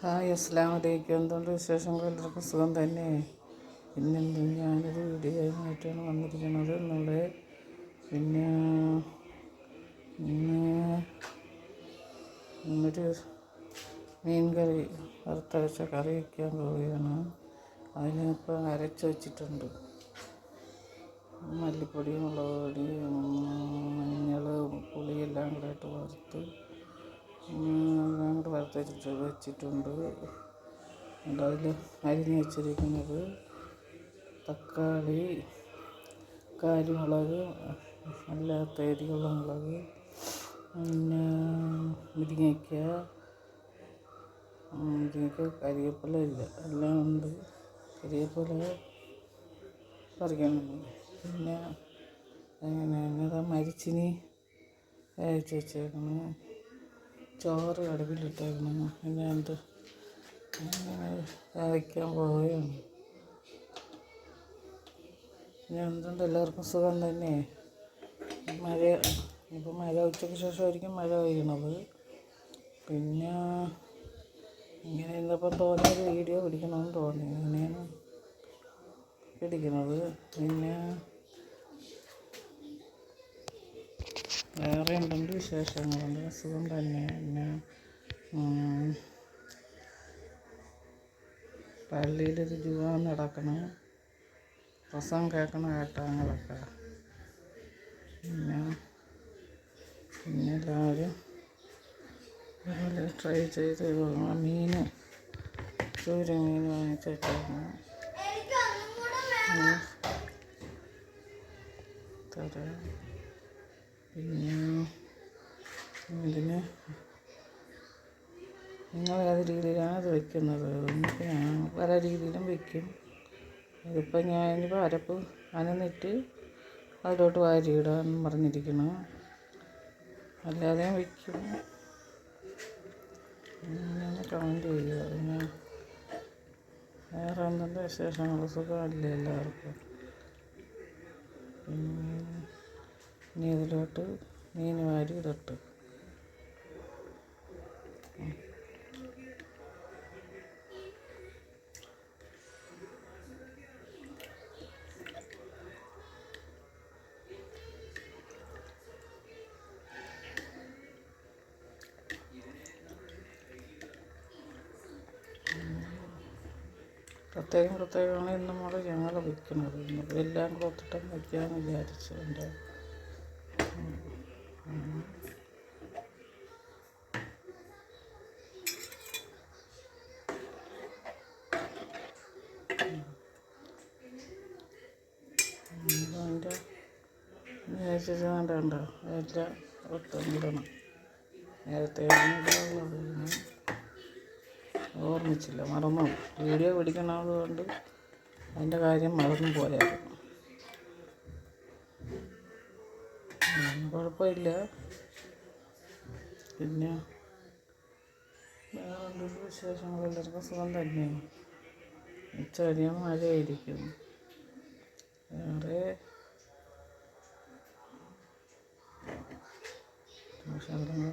Hi, അസ്സലാമു അലൈക്കും. എന്തുകൊണ്ട് വിശേഷങ്ങൾ? എല്ലാവർക്കും സുഖം തന്നെ. ഞാനൊരു വീഡിയോ ആയിട്ടാണ് വന്നിരിക്കുന്നത് പിന്നെ ഇന്നൊരു മീൻ കറി, വറുത്തരച്ച കറി വയ്ക്കാൻ പോവുകയാണ്. അതിനിപ്പോൾ അരച്ച് വെച്ചിട്ടുണ്ട്. മല്ലിപ്പൊടി, മുളക് പൊടി, മഞ്ഞൾ, പുളിയെല്ലാം കൂടെ ഇട്ട് വറുത്ത് വെച്ചിട്ടുണ്ട്. അതിൽ അരിഞ്ഞ് വെച്ചിരിക്കുന്നത് തക്കാളി, കാരിമുളക്, അല്ലാത്ത എരിവുള്ള മുളക്, പിന്നെ മുരിങ്ങയ്ക്ക, കരിവേപ്പില ഇല്ല, എല്ലാം ഉണ്ട്. കരിവേപ്പില പറിക്കണം. പിന്നെ അങ്ങനെ മരിച്ചിനി അയച്ച് വെച്ചേക്കണം. ചോറ് അടുപ്പിലിട്ടേക്കണം. പിന്നെ വയ്ക്കാൻ പോവുകയാണ്. പിന്നെ എന്തുകൊണ്ട് എല്ലാവർക്കും സുഖം തന്നെ. മഴ ഉച്ചയ്ക്ക് ശേഷമായിരിക്കും മഴ പെയ്യണത്. പിന്നെ ഇങ്ങനെ ഇന്നിപ്പം തോന്നിയൊരു വീഡിയോ പിടിക്കണമെന്ന് തോന്നി, അങ്ങനെയാണ് പിടിക്കുന്നത്. പിന്നെ വേറെ എന്തുണ്ട് വിശേഷങ്ങളുണ്ട്? സുഖം തന്നെ. പിന്നെ പള്ളിയിലൊരു ജുമാ നടക്കണം, പ്രസംഗം കേൾക്കണം കേട്ടാങ്ങളൊക്കെ. പിന്നെ എല്ലാവരും ട്രൈ ചെയ്ത് ചൂര മീൻ വാങ്ങിച്ചിട്ടാണ് തരാം. പിന്നെ ഇതിന് നിങ്ങൾ ഏത് രീതിയിലാണ് ഇത് വയ്ക്കുന്നത്? ഞാൻ പല രീതിയിലും വയ്ക്കും. ഇതിപ്പോൾ ഞാനിപ്പോൾ അരപ്പ് അനന്നിട്ട് അതിലോട്ട് വാരിയിടാൻ പറഞ്ഞിരിക്കണം. അല്ലാതെ വയ്ക്കും. കമൻറ്റ് ചെയ്യുക. പിന്നെ വേറെ എന്തെങ്കിലും വിശേഷങ്ങൾ? സുഖമല്ലേ എല്ലാവർക്കും? ഇനി ഇതിലോട്ട് മീൻ വാരി ഇടട്ട്. പ്രത്യേകമാണ് ഇന്ന് ഞങ്ങൾ വയ്ക്കുന്നത്. എല്ലാം കൊടുത്തിട്ടും വയ്ക്കാമെന്ന് വിചാരിച്ചു. എൻ്റെ വിചാരിച്ചിട്ടുണ്ടോ എല്ലാം ഒത്തിടണം. നേരത്തെ ഇടാനുള്ളത് ഓർമ്മിച്ചില്ല, മറന്നു. വീഡിയോ പിടിക്കണതുകൊണ്ട് അതിൻ്റെ കാര്യം മറന്നു പോയായിരുന്നു. കുഴപ്പമില്ല. പിന്നെ വേറെ എന്തൊരു വിശേഷങ്ങൾ? എല്ലാവർക്കും സുഖം തന്നെ. ഉച്ചകഴിഞ്ഞാൽ മഴയായിരിക്കും. വേറെ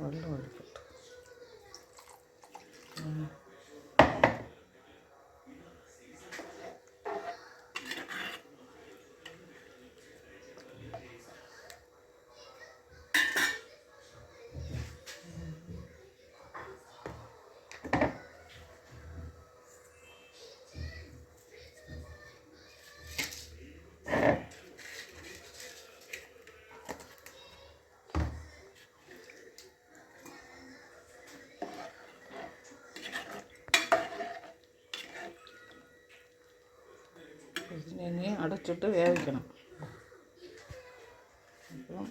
വെള്ളം ഒഴിക്കട്ടെ. ഇതിനെ അടച്ചിട്ട് വേവിക്കണം. അപ്പം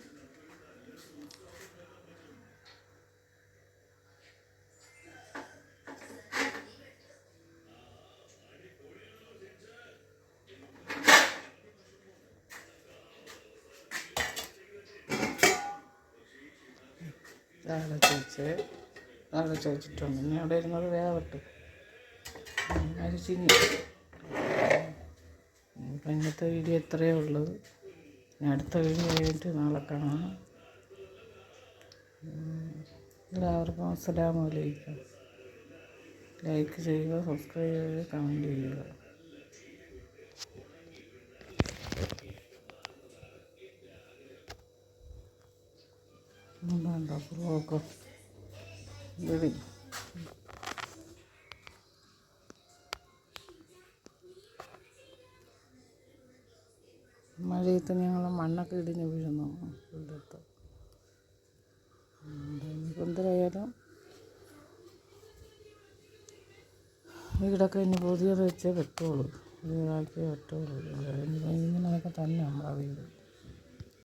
അടച്ച് വെച്ചിട്ടുണ്ട്. ഇനി അവിടെ ഇരുന്നത് വേവട്ട്. അരിച്ചിനി അപ്പം ഇന്നത്തെ വീഡിയോ ഇത്രയേ ഉള്ളത്. അടുത്ത വീഡിയോ കഴിഞ്ഞിട്ട് നാളെ കാണാം. എല്ലാവർക്കും അസ്സലാമു അലൈക്കും. ലൈക്ക് ചെയ്യുക, സബ്സ്ക്രൈബ് ചെയ്യുക, കമൻറ്റ് ചെയ്യുക. എന്താ ബ്ലോക്ക് വെടി മഴയത്ത് ഞങ്ങൾ മണ്ണൊക്കെ ഇടിഞ്ഞ് വീഴുന്നു വീടത്ത്. എന്തായാലും വീടൊക്കെ ഇനി പുതിയത് വെച്ചേ പറ്റുള്ളൂ, പുതിയതാക്കിയേ പറ്റുള്ളൂ. ഇങ്ങനെയൊക്കെ തന്നെ നമ്മളെ വീട്.